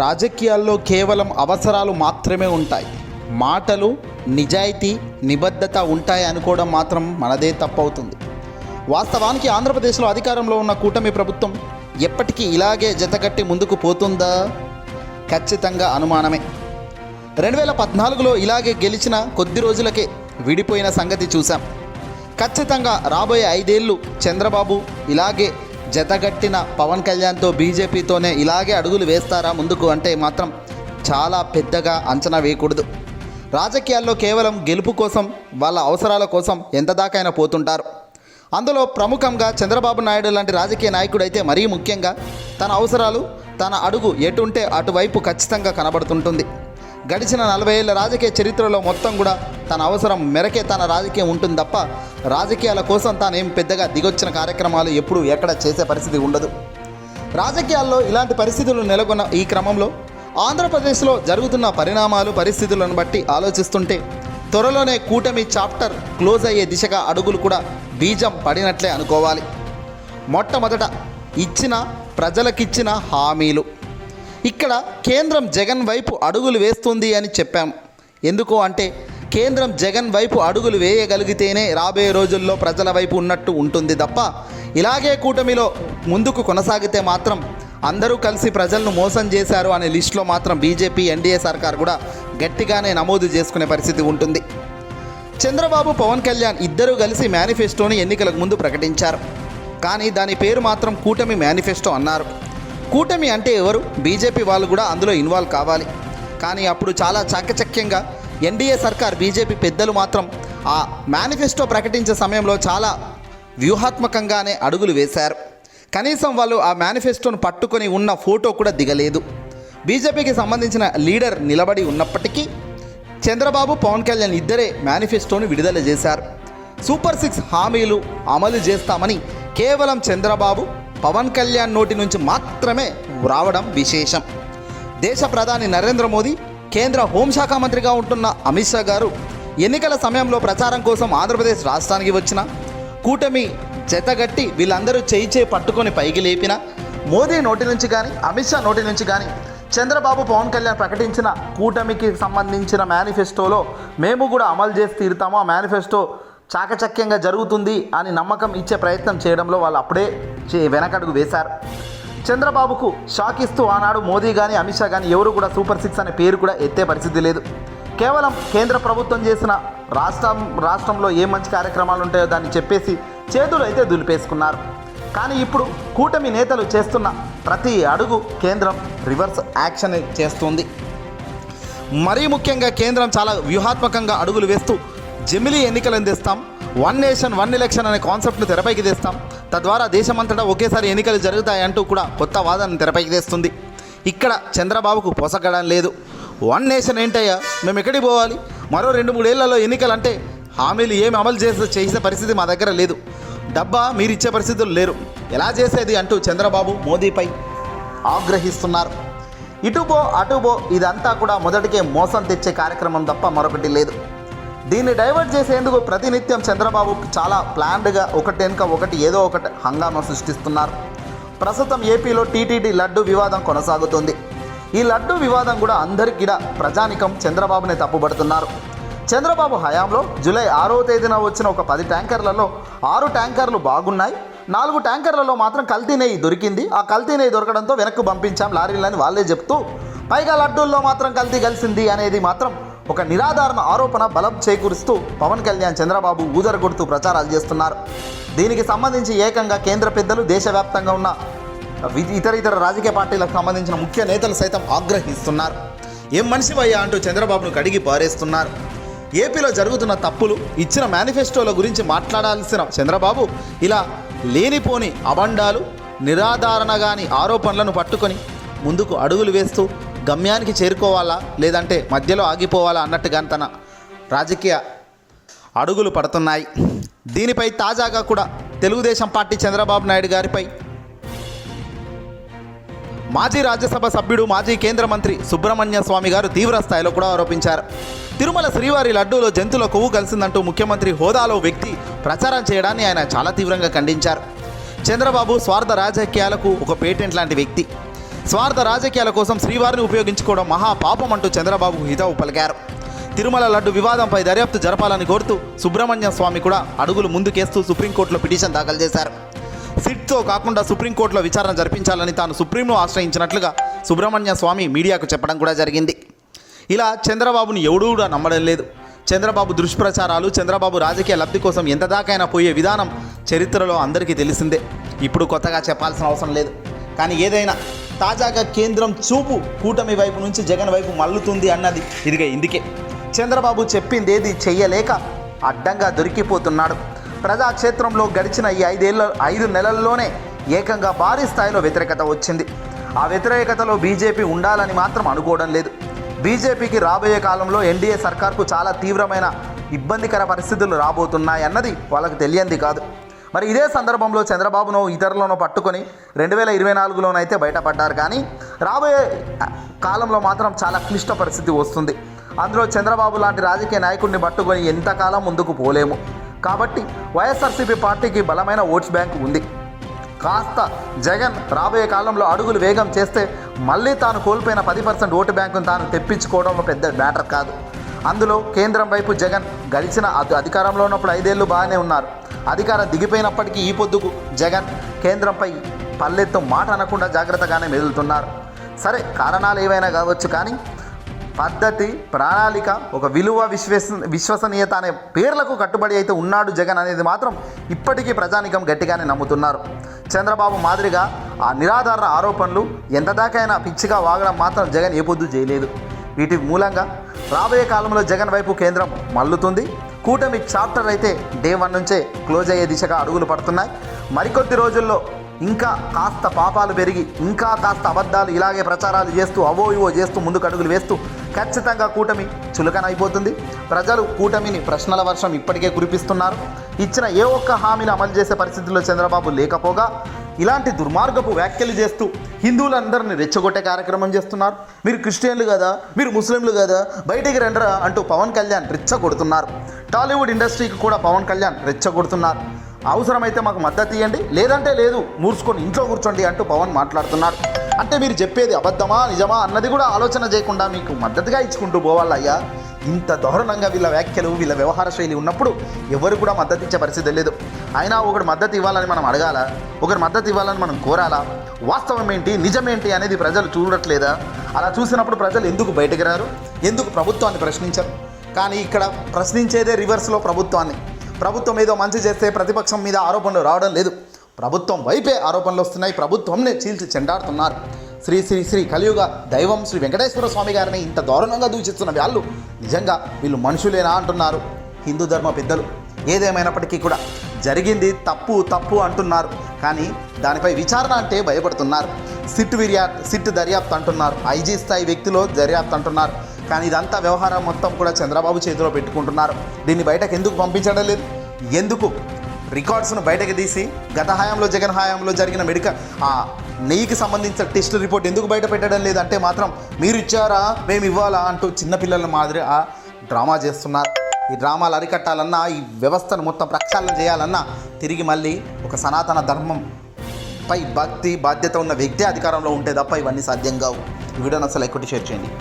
రాజకీయాల్లో కేవలం అవసరాలు మాత్రమే ఉంటాయి. మాటలు, నిజాయితీ, నిబద్ధత ఉంటాయి అనుకోవడం మాత్రం మనదే తప్పవుతుంది. వాస్తవానికి ఆంధ్రప్రదేశ్లో అధికారంలో ఉన్న కూటమి ప్రభుత్వం ఎప్పటికీ ఇలాగే జతకట్టి ముందుకు పోతుందా? ఖచ్చితంగా అనుమానమే. 2014లో ఇలాగే గెలిచిన కొద్ది రోజులకే విడిపోయిన సంగతి చూసాం. ఖచ్చితంగా రాబోయే 5 ఏళ్ళు చంద్రబాబు ఇలాగే జతగట్టిన పవన్ కళ్యాణ్తో బీజేపీతోనే ఇలాగే అడుగులు వేస్తారా ముందుకు అంటే మాత్రం చాలా పెద్దగా అంచనా వేయకూడదు. రాజకీయాల్లో కేవలం గెలుపు కోసం, వాళ్ళ అవసరాల కోసం ఎంత దాకైనా పోతుంటారు. అందులో ప్రముఖంగా చంద్రబాబు నాయుడు లాంటి రాజకీయ నాయకుడు అయితే మరీ ముఖ్యంగా తన అవసరాలు, తన అడుగు ఎటుంటే అటువైపు ఖచ్చితంగా కనబడుతుంటుంది. గడిచిన 40 ఏళ్ల రాజకీయ చరిత్రలో మొత్తం కూడా తన అవసరం మేరకే తన రాజకీయం ఉంటుంది తప్ప రాజకీయాల కోసం తానేం పెద్దగా దిగొచ్చిన కార్యక్రమాలు ఎప్పుడు ఎక్కడ చేసే పరిస్థితి ఉండదు. రాజకీయాల్లో ఇలాంటి పరిస్థితులు నెలకొన్న ఈ క్రమంలో ఆంధ్రప్రదేశ్లో జరుగుతున్న పరిస్థితులను బట్టి ఆలోచిస్తుంటే త్వరలోనే కూటమి చాప్టర్ క్లోజ్ అయ్యే దిశగా అడుగులు కూడా బీజం పడినట్లే అనుకోవాలి. మొట్టమొదట ప్రజలకిచ్చిన హామీలు. ఇక్కడ కేంద్రం జగన్ వైపు అడుగులు వేస్తుంది అని చెప్పాం. ఎందుకు అంటే కేంద్రం జగన్ వైపు అడుగులు వేయగలిగితేనే రాబోయే రోజుల్లో ప్రజల వైపు ఉన్నట్టు ఉంటుంది తప్ప ఇలాగే కూటమిలో ముందుకు కొనసాగితే మాత్రం అందరూ కలిసి ప్రజలను మోసం చేశారు అనే లిస్టులో మాత్రం బీజేపీ, ఎన్డీఏ సర్కార్ కూడా గట్టిగానే నమోదు చేసుకునే పరిస్థితి ఉంటుంది. చంద్రబాబు, పవన్ కళ్యాణ్ ఇద్దరూ కలిసి మేనిఫెస్టోని ఎన్నికలకు ముందు ప్రకటించారు. కానీ దాని పేరు మాత్రం కూటమి మేనిఫెస్టో అన్నారు. కూటమి అంటే ఎవరు? బీజేపీ వాళ్ళు కూడా అందులో ఇన్వాల్వ్ కావాలి. కానీ అప్పుడు చాలా చాకచక్యంగా ఎన్డీఏ సర్కార్, బీజేపీ పెద్దలు మాత్రం ఆ మేనిఫెస్టో ప్రకటించే సమయంలో చాలా వ్యూహాత్మకంగానే అడుగులు వేశారు. కనీసం వాళ్ళు ఆ మేనిఫెస్టోను పట్టుకొని ఉన్న ఫోటో కూడా దిగలేదు. బీజేపీకి సంబంధించిన లీడర్ నిలబడి ఉన్నప్పటికీ చంద్రబాబు, పవన్ కళ్యాణ్ ఇద్దరే మేనిఫెస్టోను విడుదల చేశారు. సూపర్ 6 హామీలు అమలు చేస్తామని కేవలం చంద్రబాబు, పవన్ కళ్యాణ్ నోటి నుంచి మాత్రమే రావడం విశేషం. దేశ ప్రధాని నరేంద్ర మోదీ, కేంద్ర హోంశాఖ మంత్రిగా ఉంటున్న అమిత్ షా గారు ఎన్నికల సమయంలో ప్రచారం కోసం ఆంధ్రప్రదేశ్ రాష్ట్రానికి వచ్చిన కూటమి జతగట్టి వీళ్ళందరూ చేయి పట్టుకొని పైకి లేపిన మోదీ నోటి నుంచి కానీ, అమిత్ షా నోటి నుంచి కానీ చంద్రబాబు, పవన్ కళ్యాణ్ ప్రకటించిన కూటమికి సంబంధించిన మేనిఫెస్టోలో మేము కూడా అమలు చేసి తీరుతాము, ఆ మేనిఫెస్టో చాకచక్యంగా జరుగుతుంది అని నమ్మకం ఇచ్చే ప్రయత్నం చేయడంలో వాళ్ళు అప్పుడే వెనకడుగు వేశారు. చంద్రబాబుకు షాక్ ఇస్తూ ఆనాడు మోదీ కానీ, అమిత్ షా కానీ ఎవరు కూడా సూపర్ 6 అనే పేరు కూడా ఎత్తే పరిస్థితి లేదు. కేవలం కేంద్ర ప్రభుత్వం చేసిన రాష్ట్రంలో ఏ మంచి కార్యక్రమాలు ఉంటాయో దాన్ని చెప్పేసి చేతులు అయితే దులిపేసుకున్నారు. కానీ ఇప్పుడు కూటమి నేతలు చేస్తున్న ప్రతి అడుగు కేంద్రం రివర్స్ యాక్షన్ చేస్తుంది. మరీ ముఖ్యంగా కేంద్రం చాలా వ్యూహాత్మకంగా అడుగులు వేస్తూ జమిలీ ఎన్నికలను తెస్తాం, 1 నేషన్ 1 ఎలక్షన్ అనే కాన్సెప్ట్ను తెరపైకి తెస్తాం, తద్వారా దేశమంతటా ఒకేసారి ఎన్నికలు జరుగుతాయంటూ కూడా కొత్త వాదనను తెరపైకి తెస్తుంది. ఇక్కడ చంద్రబాబుకు పొసగడం లేదు. 1 నేషన్ ఏంటయ్యా, మేము ఎక్కడికి పోవాలి, మరో 2-3 ఏళ్లలో ఎన్నికలు అంటే హామీలు ఏమి అమలు చేసే పరిస్థితి మా దగ్గర లేదు, డబ్బా మీరు ఇచ్చే పరిస్థితులు లేరు, ఎలా చేసేది అంటూ చంద్రబాబు మోదీపై ఆగ్రహిస్తున్నారు. ఇటుబో అటుబో ఇదంతా కూడా మొదటికే మోసం తెచ్చే కార్యక్రమం తప్ప మరొకటి లేదు. దీన్ని డైవర్ట్ చేసేందుకు ప్రతినిత్యం చంద్రబాబు చాలా ప్లాన్డ్గా ఒకటి వెనుక ఒకటి ఏదో ఒకటి హంగామా సృష్టిస్తున్నారు. ప్రస్తుతం ఏపీలో టీటీడీ లడ్డు వివాదం కొనసాగుతుంది. ఈ లడ్డు వివాదం కూడా అందరికీ ప్రజానికం చంద్రబాబునే తప్పుపడుతున్నారు. చంద్రబాబు హయాంలో జూలై 6వ తేదీన వచ్చిన ఒక 10 ట్యాంకర్లలో 6 ట్యాంకర్లు బాగున్నాయి, 4 ట్యాంకర్లలో మాత్రం కల్తీ నెయ్యి దొరికింది. ఆ కల్తీ నెయ్యి దొరకడంతో వెనక్కు పంపించాం లారీలని వాళ్ళే చెప్తూ, పైగా లడ్డూల్లో మాత్రం కల్తీ కలిసింది అనేది మాత్రం ఒక నిరాధారణ ఆరోపణ బలం చేకూరుస్తూ పవన్ కళ్యాణ్, చంద్రబాబు ఊదరగొడుతూ ప్రచారాలు చేస్తున్నారు. దీనికి సంబంధించి ఏకంగా కేంద్ర పెద్దలు, దేశవ్యాప్తంగా ఉన్న ఇతర రాజకీయ పార్టీలకు సంబంధించిన ముఖ్య నేతలు సైతం ఆగ్రహిస్తున్నారు. ఏం మనిషివయ్యా అంటూ చంద్రబాబును కడిగి పారేస్తున్నారు. ఏపీలో జరుగుతున్న తప్పులు, ఇచ్చిన మేనిఫెస్టోల గురించి మాట్లాడాల్సిన చంద్రబాబు ఇలా లేనిపోని అబండాలు, నిరాధారణగాని ఆరోపణలను పట్టుకొని ముందుకు అడుగులు వేస్తూ గమ్యానికి చేరుకోవాలా లేదంటే మధ్యలో ఆగిపోవాలా అన్నట్టుగా తన రాజకీయ అడుగులు పడుతున్నాయి. దీనిపై తాజాగా కూడా తెలుగుదేశం పార్టీ చంద్రబాబు నాయుడు గారిపై మాజీ రాజ్యసభ సభ్యుడు, మాజీ కేంద్ర మంత్రి సుబ్రహ్మణ్య స్వామి గారు తీవ్ర స్థాయిలో కూడా ఆరోపించారు. తిరుమల శ్రీవారి లడ్డూలో జంతువుల కొవ్వు కలిసిందంటూ ముఖ్యమంత్రి హోదాలో వ్యక్తి ప్రచారం చేయడాన్ని ఆయన చాలా తీవ్రంగా ఖండించారు. చంద్రబాబు స్వార్థ రాజకీయాలకు ఒక పేటెంట్ లాంటి వ్యక్తి. స్వార్థ రాజకీయాల కోసం శ్రీవారిని ఉపయోగించుకోవడం మహాపాపం అంటూ చంద్రబాబు హితవు పలికారు. తిరుమల లడ్డు వివాదంపై దర్యాప్తు జరపాలని కోరుతూ సుబ్రహ్మణ్యం స్వామి కూడా అడుగులు ముందుకేస్తూ సుప్రీంకోర్టులో పిటిషన్ దాఖలు చేశారు. సిట్తో కాకుండా సుప్రీంకోర్టులో విచారణ జరిపించాలని తాను సుప్రీంను ఆశ్రయించినట్లుగా సుబ్రహ్మణ్య స్వామి మీడియాకు చెప్పడం కూడా జరిగింది. ఇలా చంద్రబాబును ఎవడూ కూడా నమ్మడం లేదు. చంద్రబాబు దుష్ప్రచారాలు, చంద్రబాబు రాజకీయ లబ్ధి కోసం ఎంత దాకైనా పోయే విధానం చరిత్రలో అందరికీ తెలిసిందే. ఇప్పుడు కొత్తగా చెప్పాల్సిన అవసరం లేదు. కానీ ఏదైనా తాజాగా కేంద్రం చూపు కూటమి వైపు నుంచి జగన్ వైపు మల్లుతుంది అన్నది ఇదిగా ఇందుకే. చంద్రబాబు చెప్పింది ఏది చెయ్యలేక అడ్డంగా దొరికిపోతున్నాడు. ప్రజాక్షేత్రంలో గడిచిన ఈ 5 నెలల్లోనే ఏకంగా భారీ స్థాయిలో వ్యతిరేకత వచ్చింది. ఆ వ్యతిరేకతలో బీజేపీ ఉండాలని మాత్రం అనుకోవడం లేదు. బీజేపీకి రాబోయే కాలంలో ఎన్డీఏ సర్కార్కు చాలా తీవ్రమైన ఇబ్బందికర పరిస్థితులు రాబోతున్నాయన్నది వాళ్ళకు తెలియంది కాదు. మరి ఇదే సందర్భంలో చంద్రబాబును ఇతరులను పట్టుకొని 2024లోనైతే బయటపడ్డారు. కానీ రాబోయే కాలంలో మాత్రం చాలా క్లిష్ట పరిస్థితి వస్తుంది. అందులో చంద్రబాబు లాంటి రాజకీయ నాయకుడిని పట్టుకొని ఎంతకాలం ముందుకు పోలేము. కాబట్టి వైఎస్ఆర్సీపీ పార్టీకి బలమైన ఓట్స్ బ్యాంక్ ఉంది. కాస్త జగన్ రాబోయే కాలంలో అడుగులు వేగం చేస్తే మళ్ళీ తాను కోల్పోయిన 10% ఓటు బ్యాంకును తాను తెప్పించుకోవడం పెద్ద మ్యాటర్ కాదు. అందులో కేంద్రం వైపు జగన్ గడిచిన అధికారంలో ఉన్నప్పుడు 5 ఏళ్ళు బాగానే ఉన్నారు. అధికారం దిగిపోయినప్పటికీ ఈ పొద్దుకు జగన్ కేంద్రంపై పల్లెత్తు మాట అనకుండా జాగ్రత్తగానే మెదులుతున్నారు. సరే, కారణాలు ఏవైనా కావచ్చు, కానీ పద్ధతి, ప్రణాళిక, ఒక విలువ, విశ్వసనీయత అనే పేర్లకు కట్టుబడి అయితే ఉన్నాడు జగన్ అనేది మాత్రం ఇప్పటికీ ప్రజానికం గట్టిగానే నమ్ముతున్నారు. చంద్రబాబు మాదిరిగా ఆ నిరాధార ఆరోపణలు ఎంత దాకైనా పిచ్చిగా వాగడం మాత్రం జగన్ ఏ పొద్దు చేయలేదు. వీటి మూలంగా రాబోయే కాలంలో జగన్ వైపు కేంద్రం మల్లుతుంది. కూటమి చాప్టర్ అయితే డే 1 నుంచే క్లోజ్ అయ్యే దిశగా అడుగులు పడుతున్నాయి. మరికొద్ది రోజుల్లో ఇంకా కాస్త పాపాలు పెరిగి, ఇంకా కాస్త అబద్ధాలు ఇలాగే ప్రచారాలు చేస్తూ అవో ఇవో చేస్తూ ముందుకు అడుగులు వేస్తూ ఖచ్చితంగా కూటమి చులకన అయిపోతుంది. ప్రజలు కూటమిని ప్రశ్నల వర్షం ఇప్పటికే కురిపిస్తున్నారు. ఇచ్చిన ఏ ఒక్క హామీని అమలు చేసే పరిస్థితుల్లో చంద్రబాబు లేకపోగా ఇలాంటి దుర్మార్గపు వ్యాఖ్యలు చేస్తూ హిందువులందరినీ రెచ్చగొట్టే కార్యక్రమం చేస్తున్నారు. మీరు క్రిస్టియన్లు కదా, మీరు ముస్లింలు కదా, బయటికి రండిరా అంటూ పవన్ కళ్యాణ్ రెచ్చగొడుతున్నారు. టాలీవుడ్ ఇండస్ట్రీకి కూడా పవన్ కళ్యాణ్ రెచ్చగొడుతున్నారు. అవసరమైతే మాకు మద్దతు ఇవ్వండి, లేదంటే లేదు, మూర్చుకొని ఇంట్లో కూర్చోండి అంటూ పవన్ మాట్లాడుతున్నాడు. అంటే మీరు చెప్పేది అబద్ధమా నిజమా అన్నది కూడా ఆలోచన చేయకుండా మీకు మద్దతుగా ఇచ్చుకుంటూ పోవాలయ్యా. ఇంత దారుణంగా వీళ్ళ వ్యాఖ్యలు, వీళ్ళ వ్యవహార శైలి ఉన్నప్పుడు ఎవరు కూడా మద్దతు ఇచ్చే పరిస్థితి లేదు. అయినా ఒకటి మద్దతు ఇవ్వాలని మనం అడగాలా? ఒకరి మద్దతు ఇవ్వాలని మనం కోరాలా? వాస్తవం ఏంటి, నిజమేంటి అనేది ప్రజలు చూడట్లేదా? అలా చూసినప్పుడు ప్రజలు ఎందుకు బయటకు రారు? ఎందుకు ప్రభుత్వాన్ని ప్రశ్నించరు? కానీ ఇక్కడ ప్రశ్నించేదే రివర్స్లో ప్రభుత్వాన్ని. ప్రభుత్వం ఏదో మంచి చేస్తే ప్రతిపక్షం మీద ఆరోపణలు రావడం లేదు. ప్రభుత్వం వైపే ఆరోపణలు వస్తున్నాయి. ప్రభుత్వంనే చీల్చి చెండాడుతున్నారు. శ్రీ శ్రీ శ్రీ కలియుగ దైవం శ్రీ వెంకటేశ్వర స్వామి గారిని ఇంత దారుణంగా దూషిస్తున్న వాళ్ళు నిజంగా వీళ్ళు మనుషులేనా అంటున్నారు హిందూ ధర్మ పెద్దలు. ఏదేమైనప్పటికీ కూడా జరిగింది తప్పు అంటున్నారు. కానీ దానిపై విచారణ అంటే భయపడుతున్నారు. సిట్ దర్యాప్తు అంటున్నారు, ఐజీ స్థాయి వ్యక్తిలో దర్యాప్తు అంటున్నారు. కానీ ఇదంతా వ్యవహారం మొత్తం కూడా చంద్రబాబు చేతిలో పెట్టుకుంటున్నారు. దీన్ని బయటకు ఎందుకు పంపించడం లేదు? ఎందుకు రికార్డ్స్ను బయటకు తీసి గత హయాంలో జగన్ హయాంలో జరిగిన నెయ్యికి సంబంధించిన టెస్ట్ రిపోర్ట్ ఎందుకు బయట పెట్టడం లేదు అంటే మాత్రం మీరు ఇచ్చారా, మేము ఇవ్వాలా అంటూ చిన్నపిల్లల మాదిరి డ్రామా చేస్తున్నారు. ఈ డ్రామాలు అరికట్టాలన్నా, ఈ వ్యవస్థను మొత్తం ప్రక్షాళన చేయాలన్నా తిరిగి మళ్ళీ ఒక సనాతన ధర్మంపై భక్తి బాధ్యత ఉన్న వ్యక్తి అధికారంలో ఉంటే తప్ప ఇవన్నీ సాధ్యం కావు. ఈ వీడియోని అసలు ఎక్కువ షేర్ చేయండి.